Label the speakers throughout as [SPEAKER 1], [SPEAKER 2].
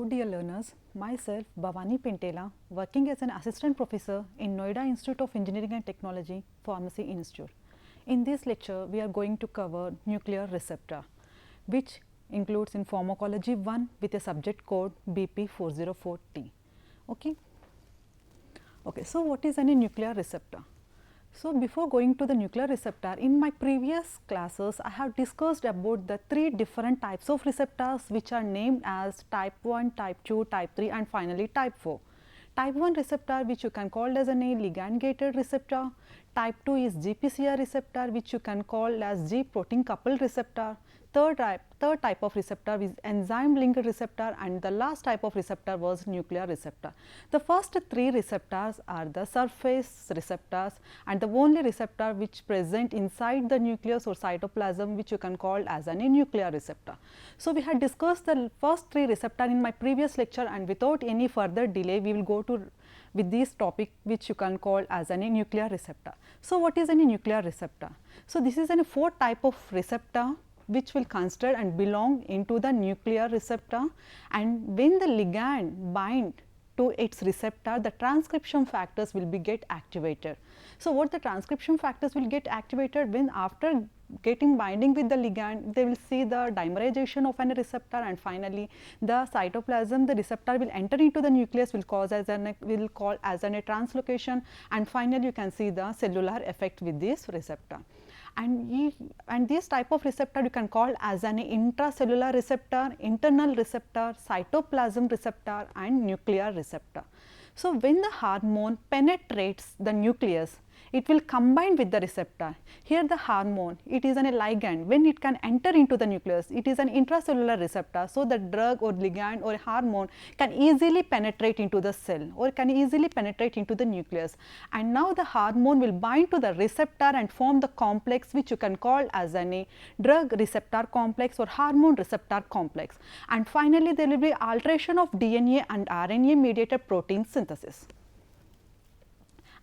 [SPEAKER 1] Hello dear learners, myself Bhavani Pentela, working as an assistant professor in Noida Institute of Engineering and Technology, Pharmacy Institute. In this lecture, we are going to cover nuclear receptor, which includes in Pharmacology-I with a subject code BP404T. Okay. So what is a nuclear receptor? So, before going to the nuclear receptor, in my previous classes, I have discussed about the three different types of receptors which are named as type 1, type 2, type 3 and finally type 4. Type 1 receptor which you can call as a ligand gated receptor, type 2 is GPCR receptor which you can call as G protein coupled receptor, third type of receptor is enzyme linked receptor and the last type of receptor was nuclear receptor. The first three receptors are the surface receptors and the only receptor which present inside the nucleus or cytoplasm which you can call as a nuclear receptor. So, we had discussed the first three receptor in my previous lecture and without any further delay we will go to with this topic which you can call as a nuclear receptor. So, what is a nuclear receptor? So, this is a four type of receptor which will consider and belong into the nuclear receptor, and when the ligand bind to its receptor, the transcription factors will be get activated. So, what the transcription factors will get activated when after getting binding with the ligand, they will see the dimerization of a receptor and finally, the cytoplasm, the receptor will enter into the nucleus will cause as an will call as a translocation and finally, you can see the cellular effect with this receptor. And this type of receptor you can call as an intracellular receptor, internal receptor, cytoplasm receptor and nuclear receptor. So, when the hormone penetrates the nucleus, it will combine with the receptor. Here the hormone, it is a ligand. When it can enter into the nucleus, it is an intracellular receptor. So, the drug or ligand or hormone can easily penetrate into the cell or can easily penetrate into the nucleus. And now the hormone will bind to the receptor and form the complex which you can call as a drug receptor complex or hormone receptor complex. And finally, there will be alteration of DNA and RNA mediated protein synthesis.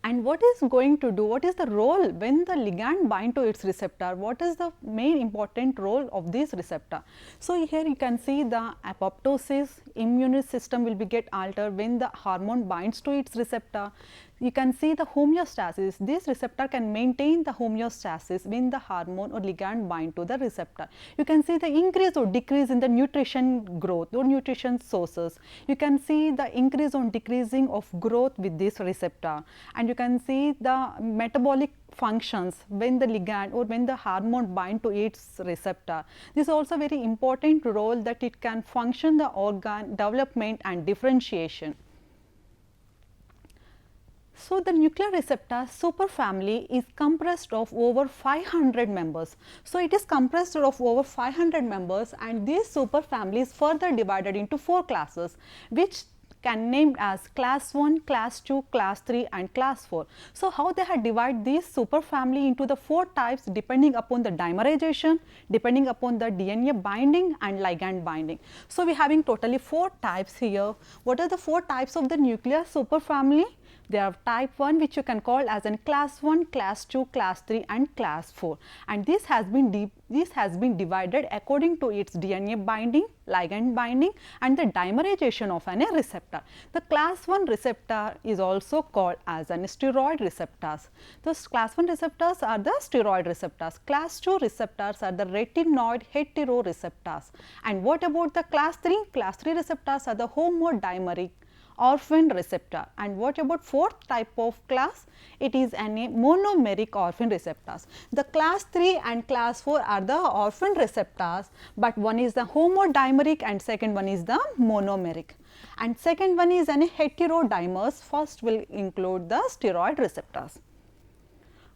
[SPEAKER 1] And what is going to do, what is the role when the ligand bind to its receptor, what is the main important role of this receptor? So, here you can see the apoptosis, immune system will be get altered when the hormone binds to its receptor. You can see the homeostasis, this receptor can maintain the homeostasis when the hormone or ligand bind to the receptor. You can see the increase or decrease in the nutrition growth or nutrition sources. You can see the increase or decreasing of growth with this receptor and you can see the metabolic functions when the ligand or when the hormone bind to its receptor. This is also very important role that it can function the organ development and differentiation. So, the nuclear receptor superfamily is compressed of over 500 members. So, it is compressed of over 500 members and this superfamily is further divided into 4 classes which can named as class 1, class 2, class 3 and class 4. So, how they have divided this superfamily into the 4 types depending upon the dimerization, depending upon the DNA binding and ligand binding. So, we are having totally 4 types here. What are the 4 types of the nuclear superfamily? They are type 1 which you can call as in class 1, class 2, class 3 and class 4 and this has been divided according to its DNA binding, ligand binding and the dimerization of a receptor. The class 1 receptor is also called as an steroid receptors. Those class 1 receptors are the steroid receptors. Class 2 receptors are the retinoid heteroreceptors. And what about the class 3? Class 3 receptors are the homodimeric orphan receptor. And what about fourth type of class? It is a monomeric orphan receptors. The class 3 and class 4 are the orphan receptors, but one is the homodimeric and second one is the monomeric. And second one is an heterodimers, first will include the steroid receptors.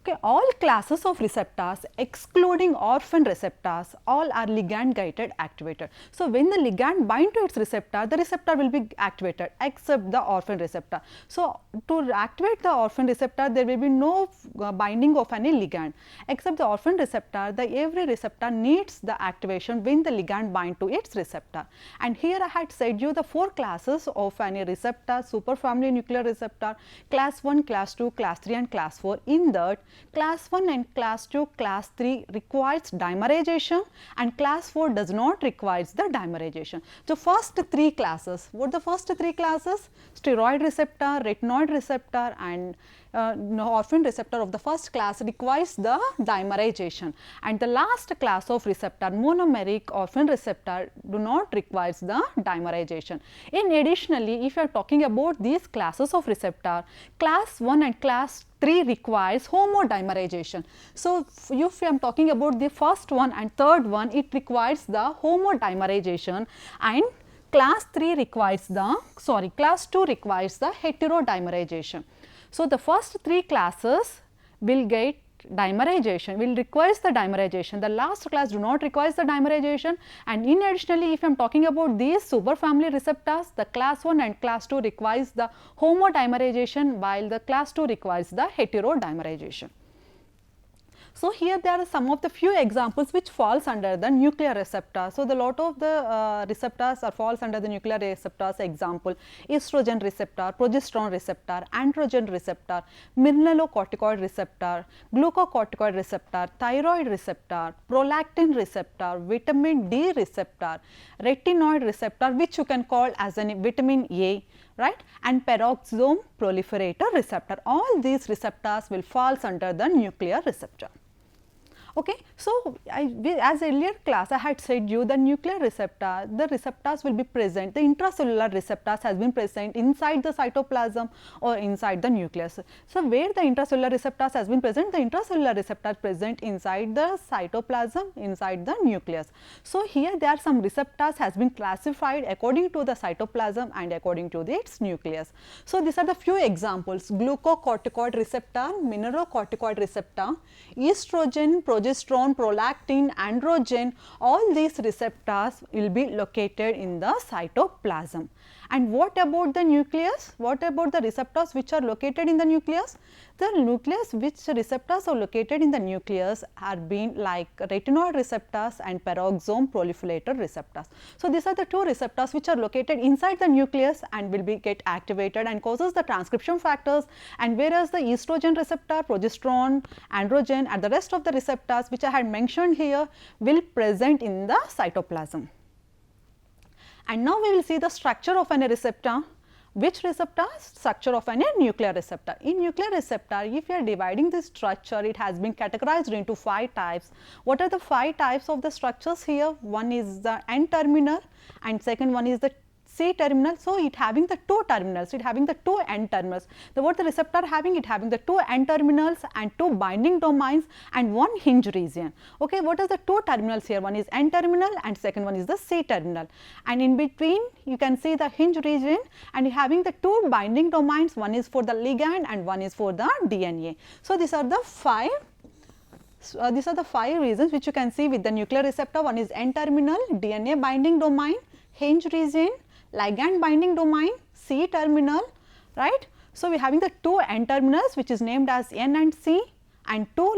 [SPEAKER 1] Okay, all classes of receptors excluding orphan receptors all are ligand gated activated. So, when the ligand bind to its receptor, the receptor will be activated except the orphan receptor. So, to activate the orphan receptor there will be no binding of any ligand except the orphan receptor. Every receptor needs the activation when the ligand bind to its receptor. And here I had said you the 4 classes of any receptor superfamily nuclear receptor class 1, class 2, class 3 and class 4. In that Class 1 and class 2, class 3 requires dimerization, and class 4 does not require the dimerization. So, first 3 classes, what the first 3 classes? Steroid receptor, retinoid receptor and orphan receptor of the first class requires the dimerization, and the last class of receptor, monomeric orphan receptor, do not require the dimerization. In additionally, if you are talking about these classes of receptor, class 1 and class 3 requires homodimerization. So, if I am talking about the first one and third one, it requires the homodimerization, and class 3 requires the class 2 requires the heterodimerization. So, the first 3 classes will get dimerization, will requires the dimerization, the last class do not requires the dimerization, and in additionally if I am talking about these superfamily receptors, the class 1 and class 2 requires the homodimerization, while the class 2 requires the heterodimerization. So, here there are some of the few examples which falls under the nuclear receptor. So, the lot of the receptors are falls under the nuclear receptors. Example, estrogen receptor, progesterone receptor, androgen receptor, mineralocorticoid receptor, glucocorticoid receptor, thyroid receptor, prolactin receptor, vitamin D receptor, retinoid receptor, which you can call as a vitamin A, right, and peroxisome proliferator receptor. All these receptors will falls under the nuclear receptor. Okay. So, as earlier class I had said you the nuclear receptor, the receptors will be present, the intracellular receptors has been present inside the cytoplasm or inside the nucleus. So, where the intracellular receptors has been present, the intracellular receptor present inside the cytoplasm, inside the nucleus. So, here there are some receptors has been classified according to the cytoplasm and according to its nucleus. So, these are the few examples: glucocorticoid receptor, mineralocorticoid receptor, estrogen, progesterone, prolactin, androgen, all these receptors will be located in the cytoplasm. And what about the nucleus? What about the receptors which are located in the nucleus? The nucleus which receptors are located in the nucleus are being like retinoid receptors and peroxisome proliferator receptors. So, these are the 2 receptors which are located inside the nucleus and will be get activated and causes the transcription factors, and whereas the estrogen receptor, progesterone, androgen and the rest of the receptors which I had mentioned here will present in the cytoplasm. And now we will see the structure of a receptor. Which receptor? Structure of a nuclear receptor. In nuclear receptor, if you are dividing this structure, it has been categorized into 5 types. What are the 5 types of the structures here? One is the N terminal and second one is the C terminal. So, it having the 2 terminals, it having the 2 N terminals. What the receptor having? It having the 2 N terminals and 2 binding domains and 1 hinge region. Okay, what are the 2 terminals here? One is N terminal and second one is the C terminal, and in between you can see the hinge region and having the 2 binding domains, one is for the ligand and one is for the DNA. So, these are the 5 reasons which you can see with the nuclear receptor. One is N terminal, DNA binding domain, hinge region, ligand binding domain, C terminal, right. So, we are having the 2 N terminals which is named as N and C, and 2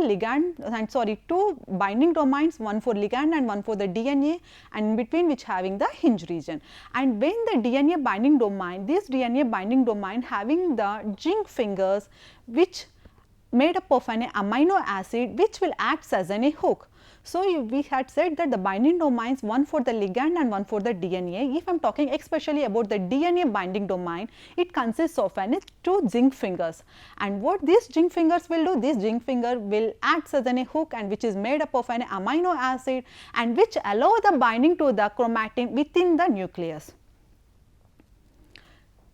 [SPEAKER 1] binding domains, one for ligand and one for the DNA, and in between which having the hinge region. And when the DNA binding domain, this DNA binding domain having the zinc fingers which made up of an amino acid which will act as a hook. So, we had said that the binding domains, one for the ligand and one for the DNA. If I am talking especially about the DNA binding domain, it consists of 2 zinc fingers, and what these zinc fingers will do? This zinc finger will act as a hook and which is made up of an amino acid and which allow the binding to the chromatin within the nucleus.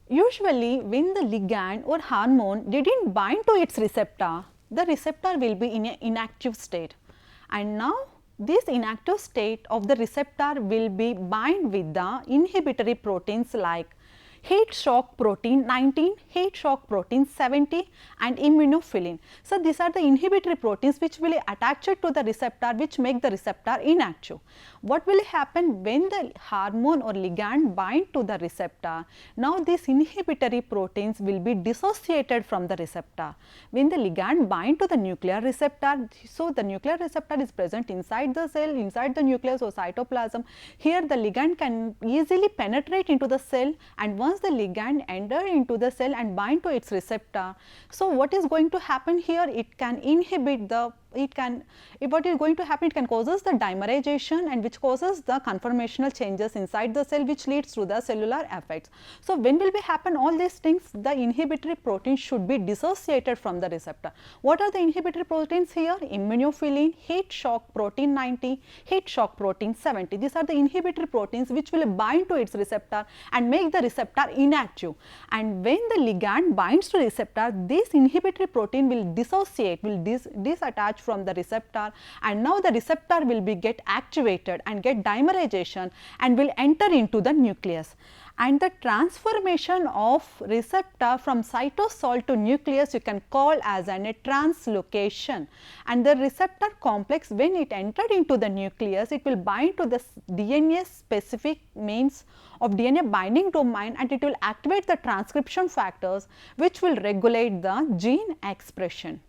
[SPEAKER 1] Usually, when the ligand or hormone didn't bind to its receptor, the receptor will be in an inactive state. And now, this inactive state of the receptor will be bind with the inhibitory proteins like heat shock protein 19, heat shock protein 70 and immunophilin. So, these are the inhibitory proteins which will attach it to the receptor, which make the receptor inactive. What will happen when the hormone or ligand bind to the receptor? Now, these inhibitory proteins will be dissociated from the receptor. When the ligand bind to the nuclear receptor, so the nuclear receptor is present inside the cell, inside the nucleus or cytoplasm. Here the ligand can easily penetrate into the cell, and once once the ligand enter into the cell and bind to its receptor, so what is going to happen here? It can inhibit the, what is going to happen, it can causes the dimerization, and which causes the conformational changes inside the cell, which leads to the cellular effects. So, when will be happen all these things? The inhibitory protein should be dissociated from the receptor. What are the inhibitory proteins here? Immunophilin, heat shock protein 90, heat shock protein 70. These are the inhibitory proteins which will bind to its receptor and make the receptor inactive. And when the ligand binds to receptor, this inhibitory protein will dissociate, will disattach from the receptor, and now the receptor will be get activated and get dimerization and will enter into the nucleus. And the transformation of receptor from cytosol to nucleus you can call as a translocation. And the receptor complex, when it entered into the nucleus, it will bind to the DNA specific means of DNA binding domain, and it will activate the transcription factors which will regulate the gene expression.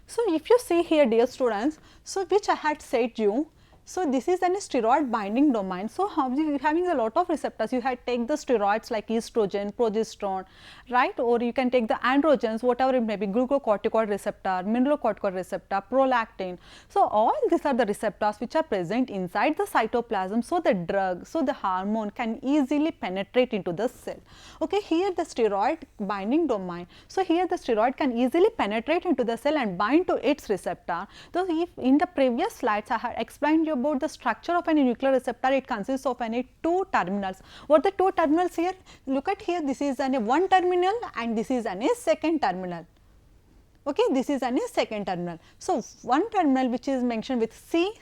[SPEAKER 1] So, if you see here, dear students, so which I had said you, so this is an steroid binding domain. So, having a lot of receptors, you had take the steroids like estrogen, progesterone, right, or you can take the androgens, whatever it may be, glucocorticoid receptor, mineralocorticoid receptor, prolactin. So, all these are the receptors which are present inside the cytoplasm. So, the drug, so the hormone can easily penetrate into the cell. Okay, here the steroid binding domain. So, here the steroid can easily penetrate into the cell and bind to its receptor. So, if in the previous slides I had explained you about the structure of a nuclear receptor, it consists of two terminals. What are the two terminals here? Look at here, this is one terminal and this is a second terminal. Okay, this is a second terminal. So, one terminal which is mentioned with C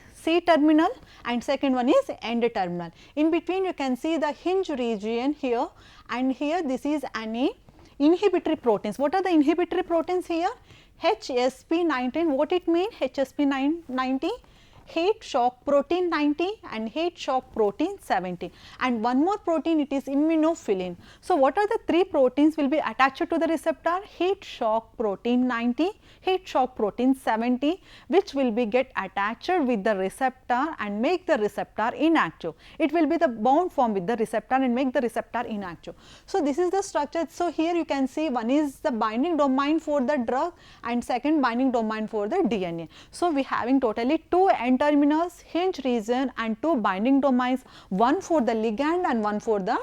[SPEAKER 1] terminal, and second one is end terminal. In between you can see the hinge region here, and here this is an inhibitory proteins. What are the inhibitory proteins here? HSP19, what it mean? HSP90, heat shock protein 90 and heat shock protein 70, and one more protein, it is immunophilin. So, what are the three proteins will be attached to the receptor? Heat shock protein 90, heat shock protein 70, which will be get attached with the receptor and make the receptor inactive. It will be the bond form with the receptor and make the receptor inactive. So, this is the structure. So, here you can see one is the binding domain for the drug and second binding domain for the DNA. So, we having totally two end terminals, hinge region, and two binding domains, one for the ligand and one for the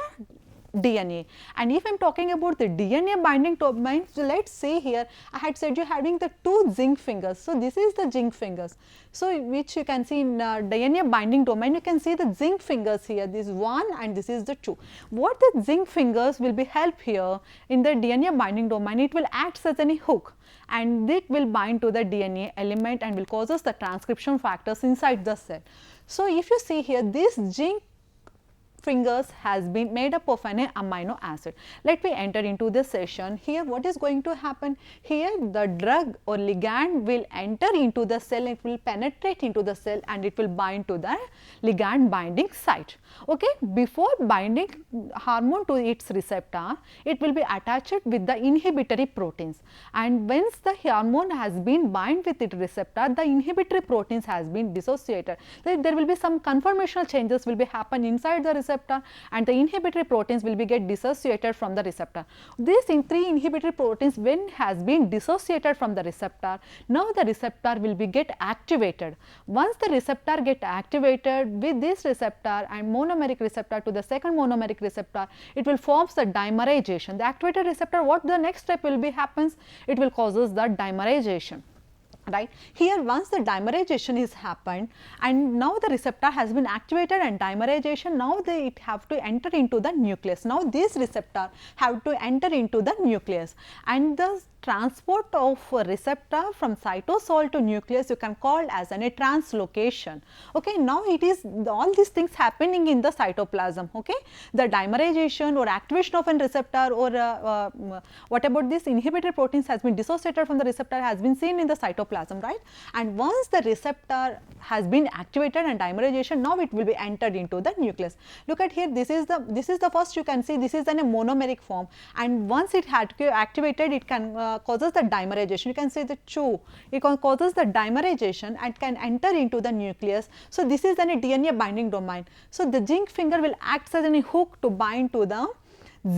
[SPEAKER 1] DNA. And if I am talking about the DNA binding domain, so let us see here, I had said you having the two zinc fingers. So, this is the zinc fingers. So, which you can see in DNA binding domain, you can see the zinc fingers here, this one and this is the two. What the zinc fingers will be help here in the DNA binding domain? It will act as a hook, and it will bind to the DNA element and will causes the transcription factors inside the cell. So, if you see here, this zinc fingers has been made up of an amino acid. Let me enter into this session. Here what is going to happen? Here the drug or ligand will enter into the cell, it will penetrate into the cell and it will bind to the ligand binding site. Okay. Before binding hormone to its receptor, it will be attached with the inhibitory proteins, and once the hormone has been bind with its receptor, the inhibitory proteins has been dissociated. There will be some conformational changes will be happen inside the receptor, and the inhibitory proteins will be get dissociated from the receptor. These three inhibitory proteins when has been dissociated from the receptor, now the receptor will be get activated. Once the receptor get activated with this receptor and monomeric receptor to the second monomeric receptor, it will forms the dimerization. The activated receptor, what the next step will be happens? It will causes the dimerization. Right. Here once the dimerization is happened and now the receptor has been activated and dimerization, now it have to enter into the nucleus. Now this receptor have to enter into the nucleus, and the transport of a receptor from cytosol to nucleus you can call as a translocation. Okay. Now it is all these things happening in the cytoplasm. Okay. The dimerization or activation of a receptor or what about this inhibitory proteins has been dissociated from the receptor has been seen in the cytoplasm. cytoplasm, right? And once the receptor has been activated and dimerization, now it will be entered into the nucleus. Look at here, this is the first, you can see this is in a monomeric form, and once it had activated, it can causes the dimerization. You can see the CHO, it causes the dimerization and can enter into the nucleus. So this is a DNA binding domain. So the zinc finger will act as a hook to bind to the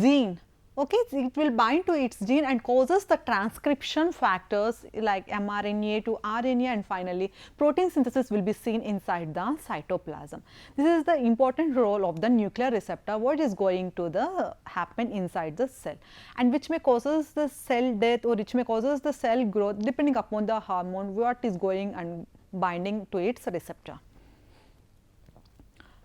[SPEAKER 1] gene. Okay, it will bind to its gene and causes the transcription factors like mRNA to RNA, and finally protein synthesis will be seen inside the cytoplasm. This is the important role of the nuclear receptor, what is going to happen inside the cell, and which may causes the cell death or which may causes the cell growth depending upon the hormone what is going and binding to its receptor.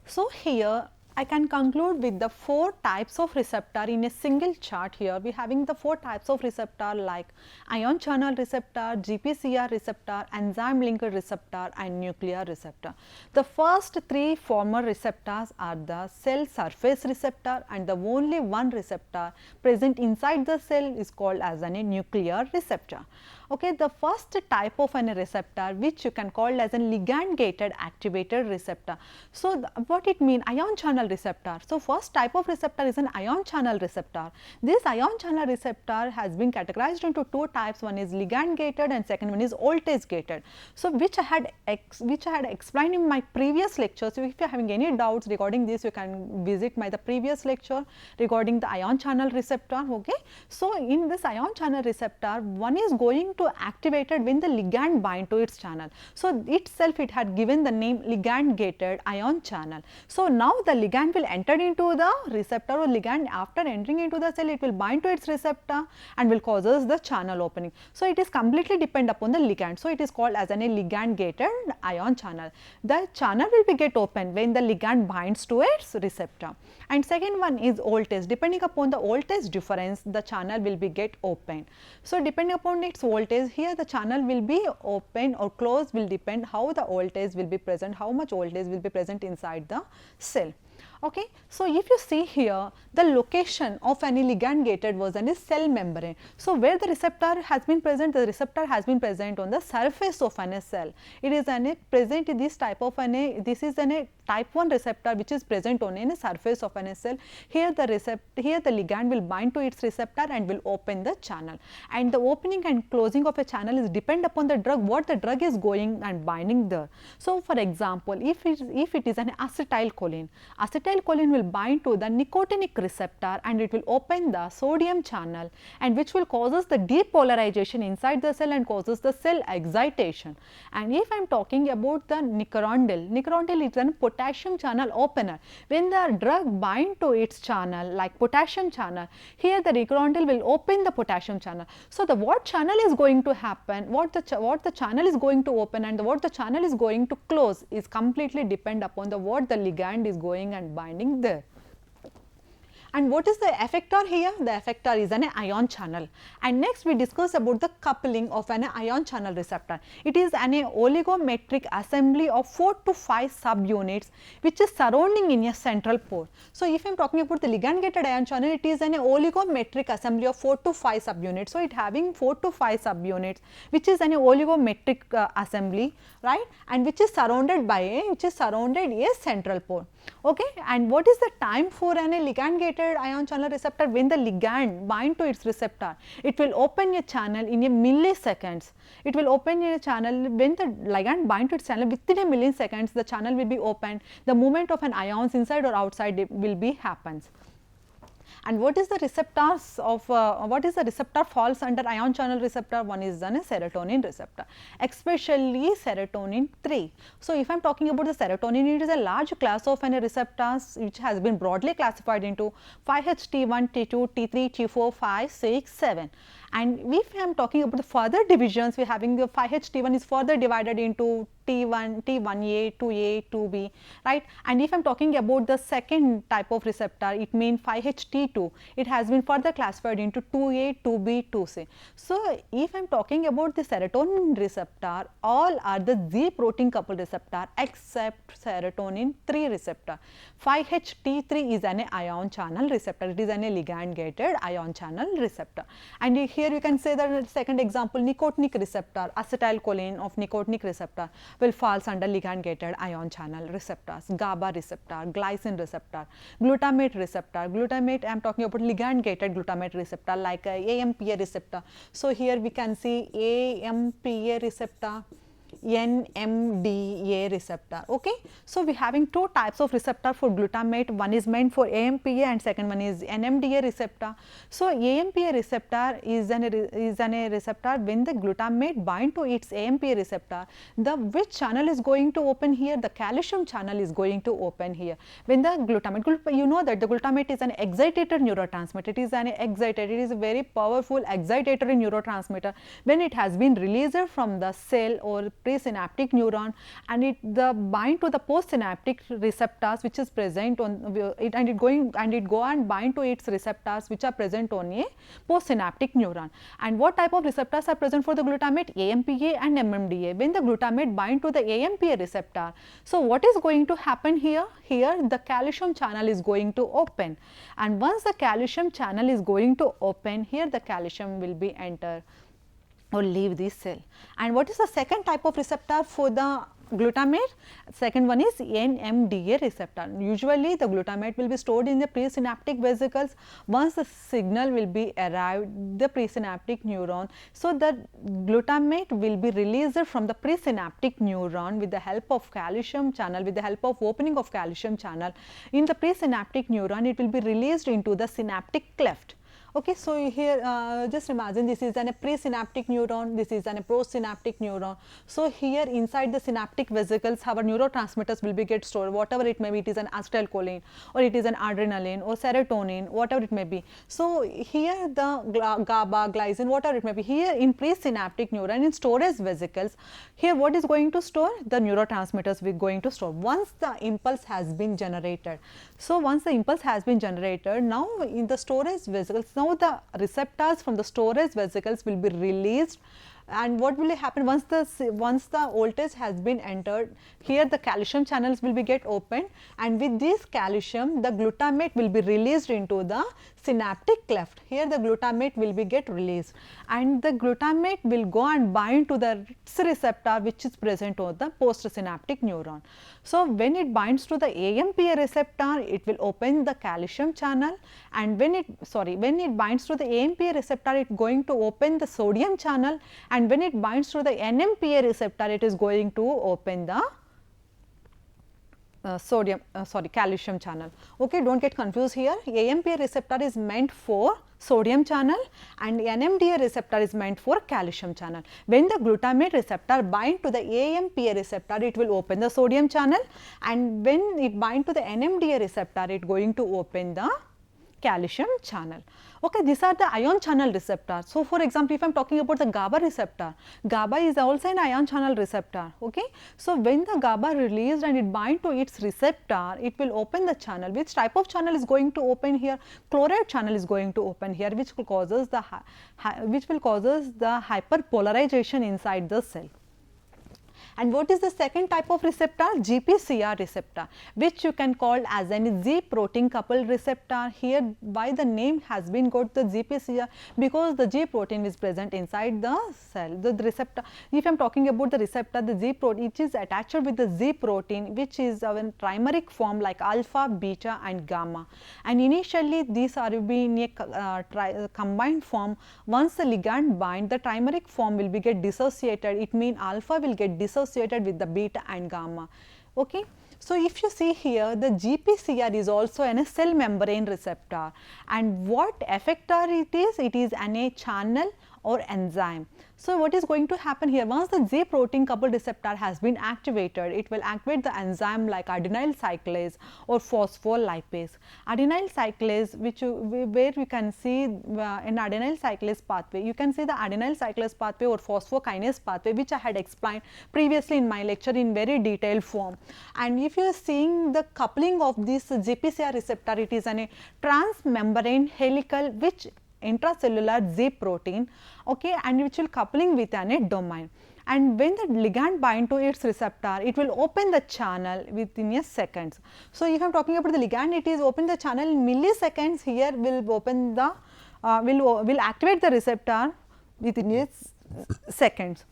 [SPEAKER 1] So here I can conclude with the 4 types of receptor in a single chart. Here we having the 4 types of receptor like ion channel receptor, GPCR receptor, enzyme linker receptor and nuclear receptor. The first 3 former receptors are the cell surface receptor, and the only one receptor present inside the cell is called as a nuclear receptor. Okay, the first type of a receptor which you can call as a ligand gated activated receptor. So what it mean? Ion channel receptor. So first type of receptor is an ion channel receptor. This ion channel receptor has been categorized into 2 types. One is ligand gated and second one is voltage gated. So which I had explained in my previous lecture. So if you are having any doubts regarding this, you can visit the previous lecture regarding the ion channel receptor. Okay. So in this ion channel receptor, one is going to activated when the ligand bind to its channel. So itself it had given the name ligand gated ion channel. So now the ligand will enter into the receptor, or ligand after entering into the cell it will bind to its receptor and will causes the channel opening. So it is completely depend upon the ligand. So it is called as a ligand gated ion channel. The channel will be get open when the ligand binds to its receptor. And second one is voltage. Depending upon the voltage difference, the channel will be get open. So depending upon its voltage, here the channel will be open or closed will depend how the voltage will be present, how much voltage will be present inside the cell. Okay. So if you see here, the location of any ligand gated version is cell membrane. So where the receptor has been present, the receptor has been present on the surface of a cell. It is present in this type of this is a type 1 receptor which is present on a surface of a cell. Here the ligand will bind to its receptor and will open the channel, and the opening and closing of a channel is depend upon the drug, what the drug is going and binding there. So for example, if it is an acetylcholine will bind to the nicotinic receptor and it will open the sodium channel, and which will causes the depolarization inside the cell and causes the cell excitation. And if I am talking about the nicorandil is a potassium channel opener. When the drug bind to its channel like potassium channel, here the nicorandil will open the potassium channel. So the what channel is going to happen, what the channel is going to open and what the channel is going to close is completely depend upon the what the ligand is going and binding there. And what is the effector here? The effector is an ion channel. And next we discuss about the coupling of an ion channel receptor. It is an oligometric assembly of 4 to 5 subunits which is surrounding in a central pore. So if I am talking about the ligand gated ion channel, it is an oligometric assembly of 4 to 5 subunits. So it having 4 to 5 subunits which is an oligometric assembly, right, and which is surrounded by a central pore. Okay. And what is the time for an ligand gated ion channel receptor? When the ligand bind to its receptor, it will open a channel in a milliseconds. It will open a channel when the ligand bind to its channel, within a milliseconds the channel will be opened. The movement of an ions inside or outside will be happens. And what is the receptors of what is the receptor falls under ion channel receptor? One is a serotonin receptor, especially serotonin 3. So if I am talking about the serotonin, it is a large class of receptors which has been broadly classified into 5-HT1, T2, T3, T4, 5, 6, 7. And if I am talking about the further divisions, we are having the 5-HT1 is further divided into T1, T1A, 2A, 2B, right? And if I am talking about the second type of receptor, it means 5-HT2. It has been further classified into 2A, 2B, 2C. So, if I am talking about the serotonin receptor, all are the Z protein coupled receptor except serotonin 3 receptor. 5-HT3 is an ion channel receptor. It is an ligand gated ion channel receptor. And here you can say that second example, nicotinic receptor, acetylcholine of nicotinic receptor will falls under ligand gated ion channel receptors, GABA receptor, glycine receptor, glutamate receptor. Glutamate, I am talking about ligand gated glutamate receptor like AMPA receptor. So, here we can see AMPA receptor, NMDA receptor. Okay. So, we having two types of receptor for glutamate, one is meant for AMPA and second one is NMDA receptor. So, AMPA receptor is a receptor when the glutamate bind to its AMPA receptor, the which channel is going to open here? The calcium channel is going to open here. When the glutamate, you know that the glutamate is an excitator neurotransmitter, it is an excitator, it is a very powerful excitatory neurotransmitter. When it has been released from the cell or presynaptic neuron and it bind to the postsynaptic receptors which is present on it, and it go and bind to its receptors which are present on a postsynaptic neuron. And what type of receptors are present for the glutamate? AMPA and NMDA. When the glutamate bind to the AMPA receptor, so what is going to happen here? Here the calcium channel is going to open, and once the calcium channel is going to open, here the calcium will be enter or leave this cell. And what is the second type of receptor for the glutamate? Second one is NMDA receptor. Usually the glutamate will be stored in the presynaptic vesicles. Once the signal will be arrived the presynaptic neuron, so the glutamate will be released from the presynaptic neuron with the help of calcium channel, with the help of opening of calcium channel in the presynaptic neuron. It will be released into the synaptic cleft. Okay, so here just imagine this is a presynaptic neuron, this is a postsynaptic neuron. So here inside the synaptic vesicles our neurotransmitters will be get stored, whatever it may be, it is an acetylcholine or it is an adrenaline or serotonin, whatever it may be. So here the GABA, glycine, whatever it may be, here in presynaptic neuron in storage vesicles, here what is going to store? The neurotransmitters we are going to store once the impulse has been generated. So once the impulse has been generated, now in the storage vesicles, now the receptors from the storage vesicles will be released, and what will happen once the voltage has been entered, here the calcium channels will be get opened, and with this calcium the glutamate will be released into the synaptic cleft. Here the glutamate will be get released, and the glutamate will go and bind to the receptor which is present on the postsynaptic neuron. So when it binds to the AMPA receptor, it will open the calcium channel, and when it binds to the AMPA receptor, it is going to open the sodium channel, and when it binds to the NMPA receptor, it is going to open the calcium channel. Okay, do not get confused here. AMPA receptor is meant for sodium channel and NMDA receptor is meant for calcium channel. When the glutamate receptor bind to the AMPA receptor, it will open the sodium channel, and when it bind to the NMDA receptor, it going to open the calcium channel. Okay, these are the ion channel receptors. So, for example, if I am talking about the GABA receptor, GABA is also an ion channel receptor. Okay. So, when the GABA released and it bind to its receptor, it will open the channel. Which type of channel is going to open here? Chloride channel is going to open here, which causes the hyperpolarization inside the cell. And what is the second type of receptor? GPCR receptor, which you can call as an Z protein coupled receptor. Here why the name has been got the GPCR, because the G protein is present inside the cell. The receptor, if I am talking about the receptor, the Z protein, it is attached with the Z protein which is of a trimeric form like alpha, beta and gamma, and initially these are being a combined form. Once the ligand bind, the trimeric form will be get dissociated. It means alpha will get dissociated with the beta and gamma. Okay. So, if you see here, the GPCR is also a cell membrane receptor, and what effector it is? It is a channel or enzyme. So, what is going to happen here? Once the J protein coupled receptor has been activated, it will activate the enzyme like adenyl cyclase or phospholipase. Adenyl cyclase, where we can see in adenyl cyclase pathway, you can see the adenyl cyclase pathway or phosphokinase pathway, which I had explained previously in my lecture in very detailed form. And if you are seeing the coupling of this GPCR receptor, it is a transmembrane helical which intracellular Z protein, okay, and which will coupling with a domain. And when the ligand bind to its receptor, it will open the channel within a seconds. So, if I am talking about the ligand, it is open the channel in milliseconds. Here will open the will activate the receptor within a seconds.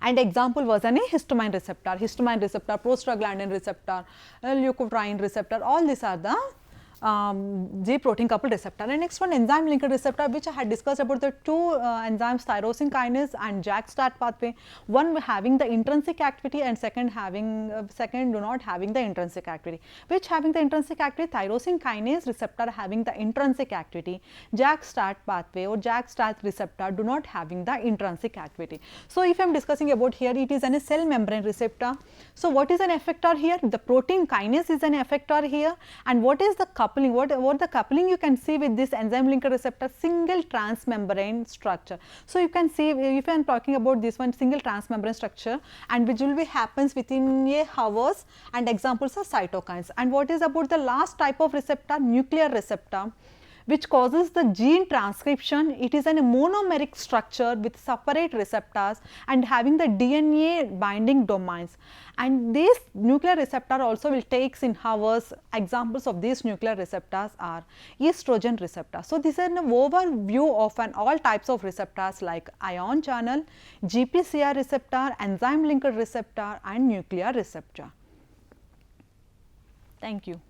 [SPEAKER 1] And example was an histamine receptor, prostaglandin receptor, leukotriene receptor, all these are the J protein coupled receptor. And next one, enzyme linked receptor, which I had discussed about the two enzymes, tyrosine kinase and JAK-STAT pathway, one having the intrinsic activity and second do not having the intrinsic activity. Which having the intrinsic activity? Tyrosine kinase receptor having the intrinsic activity, JAK-STAT pathway or JAK-STAT receptor do not having the intrinsic activity. So, if I am discussing about here, it is a cell membrane receptor. So, what is an effector here? The protein kinase is an effector here, and what is the coupling? What the coupling you can see with this enzyme linked receptor? Single transmembrane structure. So, you can see if I am talking about this one, single transmembrane structure, and which will be happens within a hours, and examples are cytokines. And what is about the last type of receptor? Nuclear receptor, which causes the gene transcription. It is a monomeric structure with separate receptors and having the DNA binding domains, and this nuclear receptor also will takes in hours. Examples of these nuclear receptors are estrogen receptor. So, this is an overview of all types of receptors like ion channel, GPCR receptor, enzyme linked receptor and nuclear receptor. Thank you.